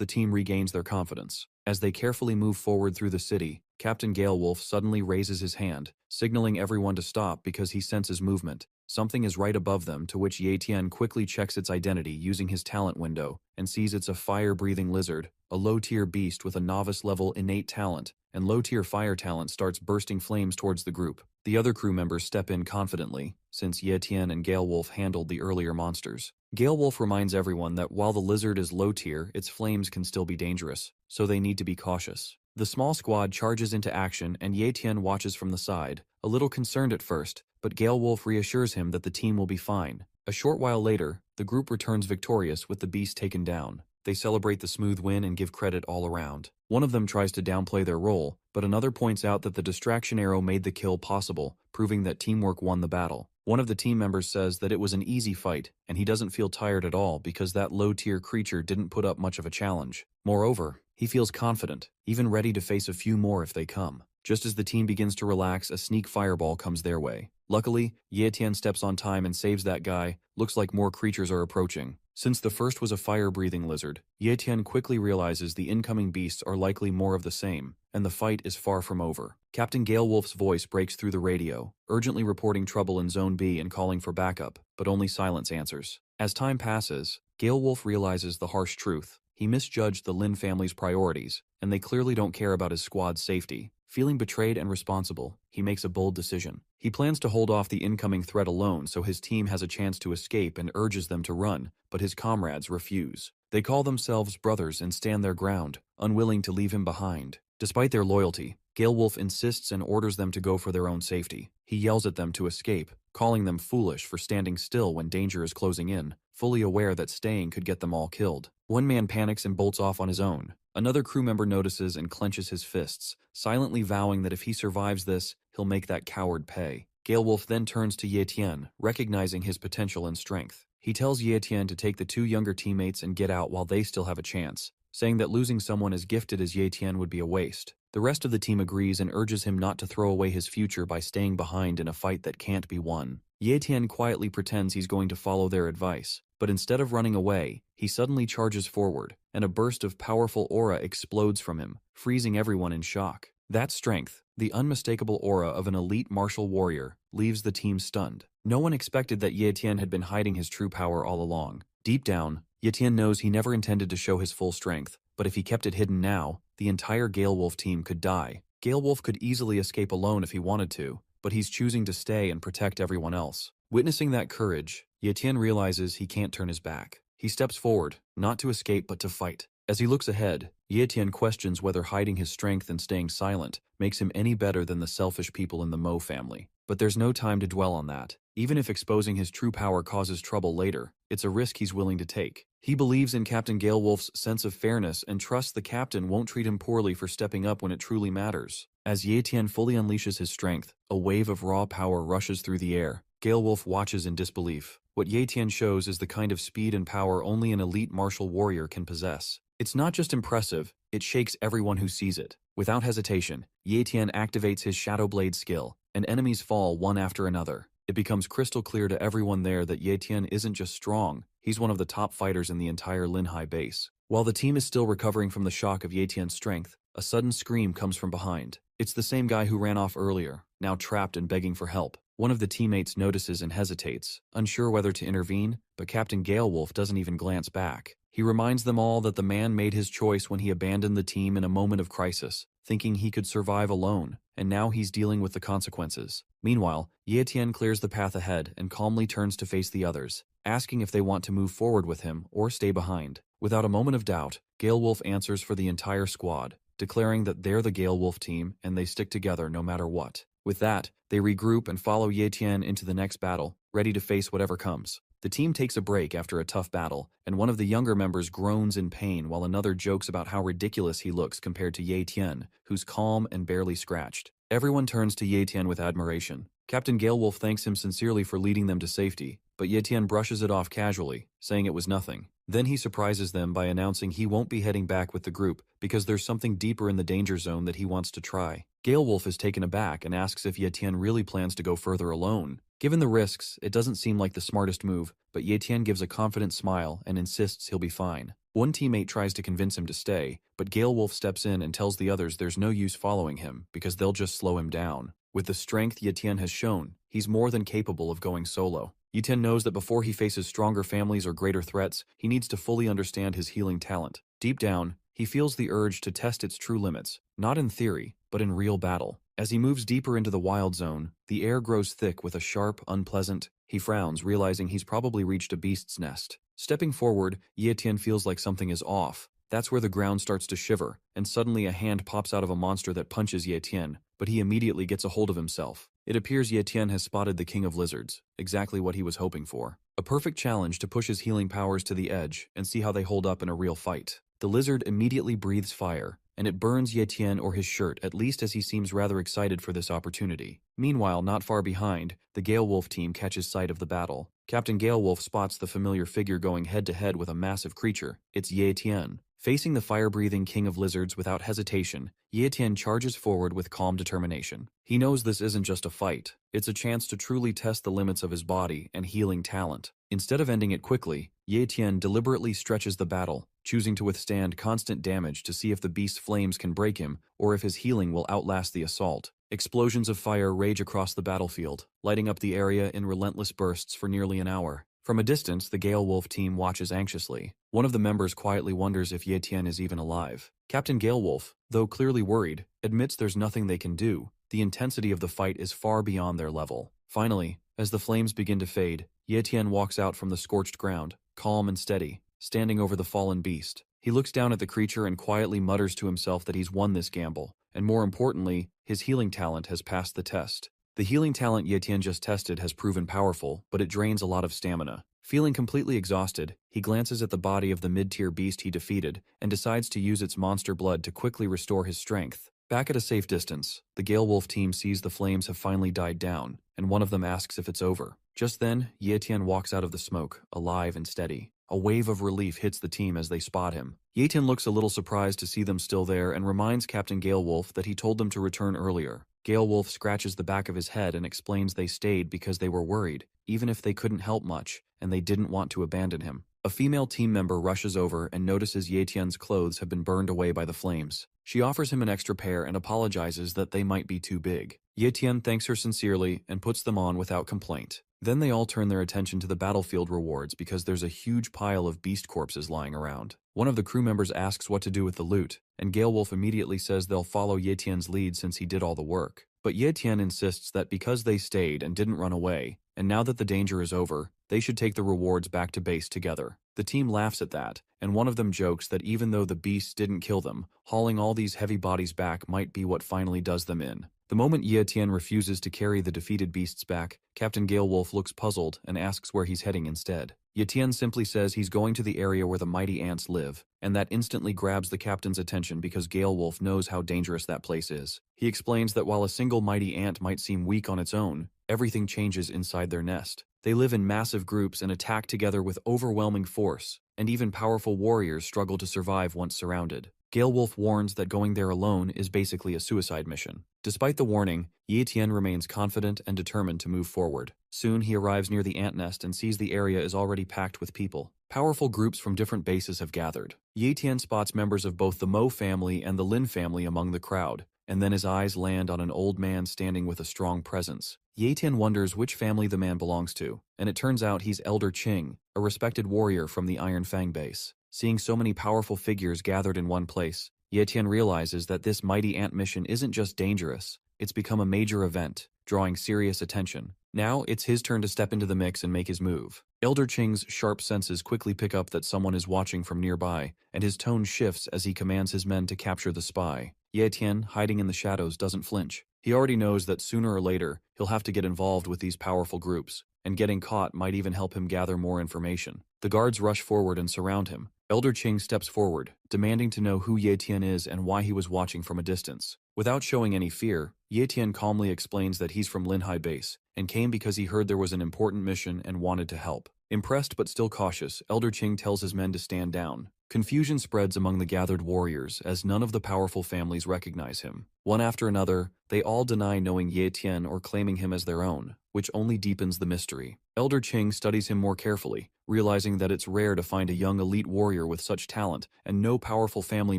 the team regains their confidence. As they carefully move forward through the city, Captain Galewolf suddenly raises his hand, signaling everyone to stop because he senses movement. Something is right above them, to which Yetian quickly checks its identity using his talent window and sees it's a fire-breathing lizard, a low-tier beast with a novice-level innate talent, and low-tier fire talent starts bursting flames towards the group. The other crew members step in confidently, since Yetian and Galewolf handled the earlier monsters. Galewolf reminds everyone that while the lizard is low-tier, its flames can still be dangerous, so they need to be cautious. The small squad charges into action and Yetian watches from the side, a little concerned at first, but Galewolf reassures him that the team will be fine. A short while later, the group returns victorious with the beast taken down. They celebrate the smooth win and give credit all around. One of them tries to downplay their role, but another points out that the distraction arrow made the kill possible, proving that teamwork won the battle. One of the team members says that it was an easy fight, and he doesn't feel tired at all because that low-tier creature didn't put up much of a challenge. Moreover, he feels confident, even ready to face a few more if they come. Just as the team begins to relax, a sneak fireball comes their way. Luckily, Yetian steps on time and saves that guy. Looks like more creatures are approaching. Since the first was a fire-breathing lizard, Yetian quickly realizes the incoming beasts are likely more of the same, and the fight is far from over. Captain Galewolf's voice breaks through the radio, urgently reporting trouble in Zone B and calling for backup, but only silence answers. As time passes, Galewolf realizes the harsh truth. He misjudged the Lin family's priorities, and they clearly don't care about his squad's safety. Feeling betrayed and responsible, he makes a bold decision. He plans to hold off the incoming threat alone so his team has a chance to escape and urges them to run, but his comrades refuse. They call themselves brothers and stand their ground, unwilling to leave him behind. Despite their loyalty, Galewolf insists and orders them to go for their own safety. He yells at them to escape, calling them foolish for standing still when danger is closing in, fully aware that staying could get them all killed. One man panics and bolts off on his own. Another crew member notices and clenches his fists, silently vowing that if he survives this, he'll make that coward pay. Galewolf then turns to Yetian, recognizing his potential and strength. He tells Yetian to take the two younger teammates and get out while they still have a chance, saying that losing someone as gifted as Yetian would be a waste. The rest of the team agrees and urges him not to throw away his future by staying behind in a fight that can't be won. Yetian quietly pretends he's going to follow their advice, but instead of running away, he suddenly charges forward, and a burst of powerful aura explodes from him, freezing everyone in shock. That strength, the unmistakable aura of an elite martial warrior, leaves the team stunned. No one expected that Yetian had been hiding his true power all along. Deep down, Yetian knows he never intended to show his full strength, but if he kept it hidden now, the entire Galewolf team could die. Galewolf could easily escape alone if he wanted to, but he's choosing to stay and protect everyone else. Witnessing that courage, Yetian realizes he can't turn his back. He steps forward, not to escape but to fight. As he looks ahead, Yetian questions whether hiding his strength and staying silent makes him any better than the selfish people in the Mo family. But there's no time to dwell on that. Even if exposing his true power causes trouble later, it's a risk he's willing to take. He believes in Captain Galewolf's sense of fairness and trusts the captain won't treat him poorly for stepping up when it truly matters. As Yetian fully unleashes his strength, a wave of raw power rushes through the air. Galewolf watches in disbelief. What Yetian shows is the kind of speed and power only an elite martial warrior can possess. It's not just impressive, it shakes everyone who sees it. Without hesitation, Yetian activates his Shadow Blade skill, and enemies fall one after another. It becomes crystal clear to everyone there that Yetian isn't just strong, he's one of the top fighters in the entire Linhai base. While the team is still recovering from the shock of Yetian's strength, a sudden scream comes from behind. It's the same guy who ran off earlier, now trapped and begging for help. One of the teammates notices and hesitates, unsure whether to intervene, but Captain Galewolf doesn't even glance back. He reminds them all that the man made his choice when he abandoned the team in a moment of crisis, thinking he could survive alone, and now he's dealing with the consequences. Meanwhile, Yetian clears the path ahead and calmly turns to face the others, asking if they want to move forward with him or stay behind. Without a moment of doubt, Galewolf answers for the entire squad, declaring that they're the Galewolf team and they stick together no matter what. With that, they regroup and follow Yetian into the next battle, ready to face whatever comes. The team takes a break after a tough battle, and one of the younger members groans in pain while another jokes about how ridiculous he looks compared to Yetian, who's calm and barely scratched. Everyone turns to Yetian with admiration. Captain Galewolf thanks him sincerely for leading them to safety, but Yetian brushes it off casually, saying it was nothing. Then he surprises them by announcing he won't be heading back with the group because there's something deeper in the danger zone that he wants to try. Galewolf is taken aback and asks if Yetian really plans to go further alone. Given the risks, it doesn't seem like the smartest move, but Ye Tian gives a confident smile and insists he'll be fine. One teammate tries to convince him to stay, but Gale Wolf steps in and tells the others there's no use following him because they'll just slow him down. With the strength Ye Tian has shown, he's more than capable of going solo. Ye Tian knows that before he faces stronger families or greater threats, he needs to fully understand his healing talent. Deep down, he feels the urge to test its true limits, not in theory, but in real battle. As he moves deeper into the wild zone, the air grows thick with a sharp, unpleasant. He frowns, realizing he's probably reached a beast's nest. Stepping forward, Ye Tian feels like something is off. That's where the ground starts to shiver, and suddenly a hand pops out of a monster that punches Ye Tian, but he immediately gets a hold of himself. It appears Ye Tian has spotted the King of Lizards, exactly what he was hoping for. A perfect challenge to push his healing powers to the edge and see how they hold up in a real fight. The lizard immediately breathes fire, and it burns Ye Tian or his shirt, at least as he seems rather excited for this opportunity. Meanwhile, not far behind, the Gale Wolf team catches sight of the battle. Captain Gale Wolf spots the familiar figure going head-to-head with a massive creature. It's Ye Tian. Facing the fire-breathing King of Lizards without hesitation, Ye Tian charges forward with calm determination. He knows this isn't just a fight. It's a chance to truly test the limits of his body and healing talent. Instead of ending it quickly, Ye Tian deliberately stretches the battle, choosing to withstand constant damage to see if the beast's flames can break him or if his healing will outlast the assault. Explosions of fire rage across the battlefield, lighting up the area in relentless bursts for nearly an hour. From a distance, the Gale Wolf team watches anxiously. One of the members quietly wonders if Ye Tian is even alive. Captain Gale Wolf, though clearly worried, admits there's nothing they can do. The intensity of the fight is far beyond their level. Finally, as the flames begin to fade, Ye Tian walks out from the scorched ground, calm and steady, standing over the fallen beast. He looks down at the creature and quietly mutters to himself that he's won this gamble, and more importantly, his healing talent has passed the test. The healing talent Ye Tian just tested has proven powerful, but it drains a lot of stamina. Feeling completely exhausted, he glances at the body of the mid-tier beast he defeated and decides to use its monster blood to quickly restore his strength. Back at a safe distance, the Gale Wolf team sees the flames have finally died down, and one of them asks if it's over. Just then, Ye Tian walks out of the smoke, alive and steady. A wave of relief hits the team as they spot him. Ye Tian looks a little surprised to see them still there and reminds Captain Gale Wolf that he told them to return earlier. Gale Wolf scratches the back of his head and explains they stayed because they were worried, even if they couldn't help much, and they didn't want to abandon him. A female team member rushes over and notices Ye Tian's clothes have been burned away by the flames. She offers him an extra pair and apologizes that they might be too big. Ye Tian thanks her sincerely and puts them on without complaint. Then they all turn their attention to the battlefield rewards because there's a huge pile of beast corpses lying around. One of the crew members asks what to do with the loot, and Gale Wolf immediately says they'll follow Ye Tian's lead since he did all the work. But Ye Tian insists that because they stayed and didn't run away, and now that the danger is over, they should take the rewards back to base together. The team laughs at that, and one of them jokes that even though the beasts didn't kill them, hauling all these heavy bodies back might be what finally does them in. The moment Ye Tian refuses to carry the defeated beasts back, Captain Gale Wolf looks puzzled and asks where he's heading instead. Ye Tian simply says he's going to the area where the mighty ants live, and that instantly grabs the captain's attention because Gale Wolf knows how dangerous that place is. He explains that while a single mighty ant might seem weak on its own, everything changes inside their nest. They live in massive groups and attack together with overwhelming force, and even powerful warriors struggle to survive once surrounded. Gale Wolf warns that going there alone is basically a suicide mission. Despite the warning, Ye Tian remains confident and determined to move forward. Soon he arrives near the ant nest and sees the area is already packed with people. Powerful groups from different bases have gathered. Ye Tian spots members of both the Mo family and the Lin family among the crowd, and then his eyes land on an old man standing with a strong presence. Ye Tian wonders which family the man belongs to, and it turns out he's Elder Qing, a respected warrior from the Iron Fang base. Seeing so many powerful figures gathered in one place, Ye Tian realizes that this mighty ant mission isn't just dangerous, it's become a major event, drawing serious attention. Now, it's his turn to step into the mix and make his move. Elder Qing's sharp senses quickly pick up that someone is watching from nearby, and his tone shifts as he commands his men to capture the spy. Ye Tian, hiding in the shadows, doesn't flinch. He already knows that sooner or later, he'll have to get involved with these powerful groups, and getting caught might even help him gather more information. The guards rush forward and surround him. Elder Qing steps forward, demanding to know who Ye Tian is and why he was watching from a distance. Without showing any fear, Ye Tian calmly explains that he's from Linhai Base, and came because he heard there was an important mission and wanted to help. Impressed but still cautious, Elder Qing tells his men to stand down. Confusion spreads among the gathered warriors as none of the powerful families recognize him. One after another, they all deny knowing Ye Tian or claiming him as their own. which only deepens the mystery. Elder Ching studies him more carefully, realizing that it's rare to find a young elite warrior with such talent and no powerful family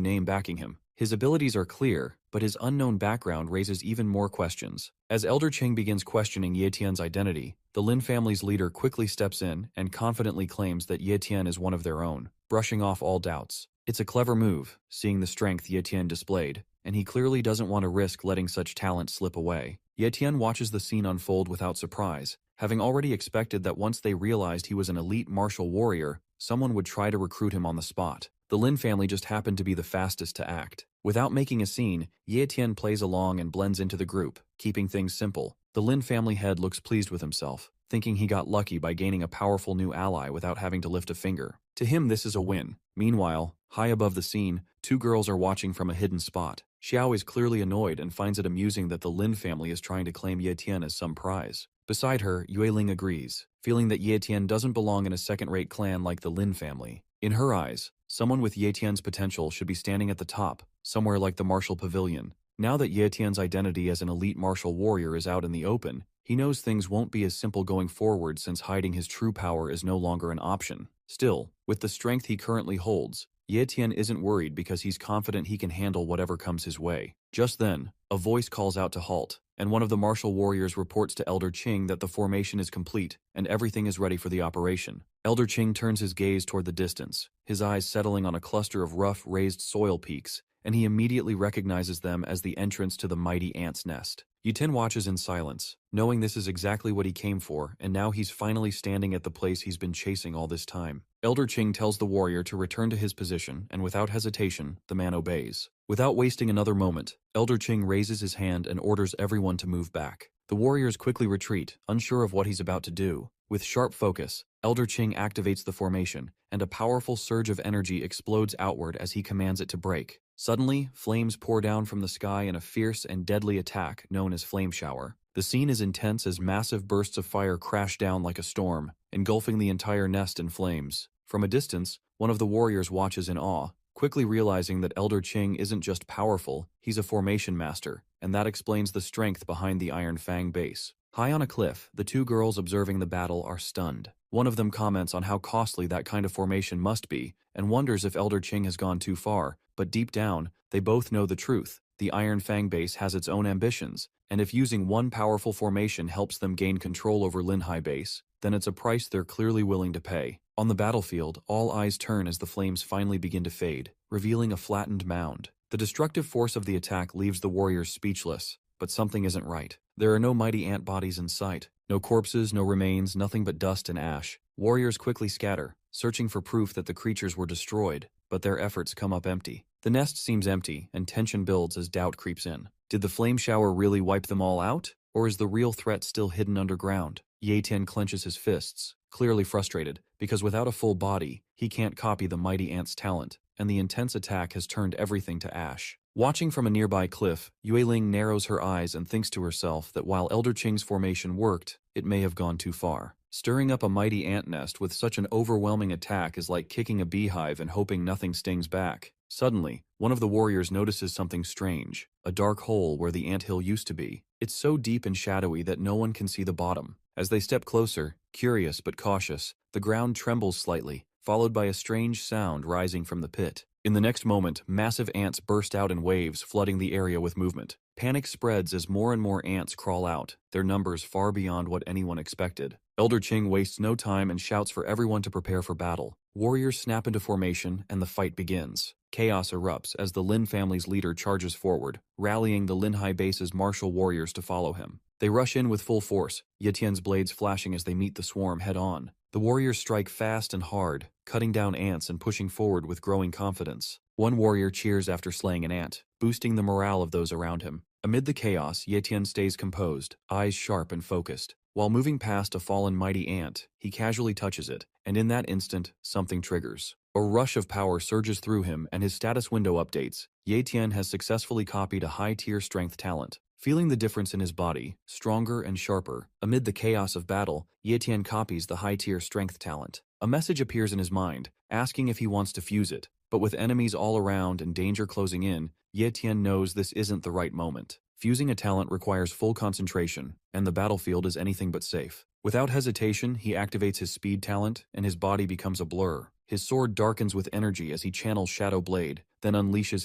name backing him. His abilities are clear, but his unknown background raises even more questions. As Elder Ching begins questioning Ye Tian's identity, the Lin family's leader quickly steps in and confidently claims that Ye Tian is one of their own, brushing off all doubts. It's a clever move, seeing the strength Ye Tian displayed, and he clearly doesn't want to risk letting such talent slip away. Ye Tian watches the scene unfold without surprise, having already expected that once they realized he was an elite martial warrior, someone would try to recruit him on the spot. The Lin family just happened to be the fastest to act. Without making a scene, Ye Tian plays along and blends into the group, keeping things simple. The Lin family head looks pleased with himself, thinking he got lucky by gaining a powerful new ally without having to lift a finger. To him, this is a win. Meanwhile, high above the scene, two girls are watching from a hidden spot. Xiao is clearly annoyed and finds it amusing that the Lin family is trying to claim Ye Tian as some prize. Beside her, Yueling agrees, feeling that Ye Tian doesn't belong in a second-rate clan like the Lin family. In her eyes, someone with Ye Tian's potential should be standing at the top, somewhere like the martial pavilion. Now that Ye Tian's identity as an elite martial warrior is out in the open, he knows things won't be as simple going forward since hiding his true power is no longer an option. Still, with the strength he currently holds, Ye Tian isn't worried because he's confident he can handle whatever comes his way. Just then, a voice calls out to halt, and one of the martial warriors reports to Elder Ching that the formation is complete and everything is ready for the operation. Elder Ching turns his gaze toward the distance, his eyes settling on a cluster of rough, raised soil peaks, and he immediately recognizes them as the entrance to the mighty ant's nest. Yuten watches in silence, knowing this is exactly what he came for, and now he's finally standing at the place he's been chasing all this time. Elder Ching tells the warrior to return to his position, and without hesitation, the man obeys. Without wasting another moment, Elder Ching raises his hand and orders everyone to move back. The warriors quickly retreat, unsure of what he's about to do. With sharp focus, Elder Ching activates the formation, and a powerful surge of energy explodes outward as he commands it to break. Suddenly, flames pour down from the sky in a fierce and deadly attack known as Flame Shower. The scene is intense as massive bursts of fire crash down like a storm, engulfing the entire nest in flames. From a distance, one of the warriors watches in awe, quickly realizing that Elder Ching isn't just powerful, he's a formation master, and that explains the strength behind the Iron Fang base. High on a cliff, the two girls observing the battle are stunned. One of them comments on how costly that kind of formation must be, and wonders if Elder Ching has gone too far, but deep down, they both know the truth. The Iron Fang base has its own ambitions, and if using one powerful formation helps them gain control over Linhai base, then it's a price they're clearly willing to pay. On the battlefield, all eyes turn as the flames finally begin to fade, revealing a flattened mound. The destructive force of the attack leaves the warriors speechless, but something isn't right. There are no mighty ant bodies in sight. No corpses, no remains, nothing but dust and ash. Warriors quickly scatter, searching for proof that the creatures were destroyed, but their efforts come up empty. The nest seems empty, and tension builds as doubt creeps in. Did the flame shower really wipe them all out? Or is the real threat still hidden underground? Ye Tian clenches his fists, clearly frustrated, because without a full body, he can't copy the mighty ant's talent, and the intense attack has turned everything to ash. Watching from a nearby cliff, Yueling narrows her eyes and thinks to herself that while Elder Ching's formation worked, it may have gone too far. Stirring up a mighty ant nest with such an overwhelming attack is like kicking a beehive and hoping nothing stings back. Suddenly, one of the warriors notices something strange, a dark hole where the anthill used to be. It's so deep and shadowy that no one can see the bottom. As they step closer, curious but cautious, the ground trembles slightly, followed by a strange sound rising from the pit. In the next moment, massive ants burst out in waves, flooding the area with movement. Panic spreads as more and more ants crawl out, their numbers far beyond what anyone expected. Elder Ching wastes no time and shouts for everyone to prepare for battle. Warriors snap into formation, and the fight begins. Chaos erupts as the Lin family's leader charges forward, rallying the Linhai base's martial warriors to follow him. They rush in with full force, Ye Tian's blades flashing as they meet the swarm head-on. The warriors strike fast and hard, cutting down ants and pushing forward with growing confidence. One warrior cheers after slaying an ant, boosting the morale of those around him. Amid the chaos, Ye Tian stays composed, eyes sharp and focused. While moving past a fallen mighty ant, he casually touches it, and in that instant, something triggers. A rush of power surges through him and his status window updates. Ye Tian has successfully copied a high-tier strength talent. Feeling the difference in his body, stronger and sharper, amid the chaos of battle, Ye Tian copies the high-tier strength talent. A message appears in his mind, asking if he wants to fuse it, but with enemies all around and danger closing in, Ye Tian knows this isn't the right moment. Fusing a talent requires full concentration, and the battlefield is anything but safe. Without hesitation, he activates his speed talent, and his body becomes a blur. His sword darkens with energy as he channels Shadow Blade, then unleashes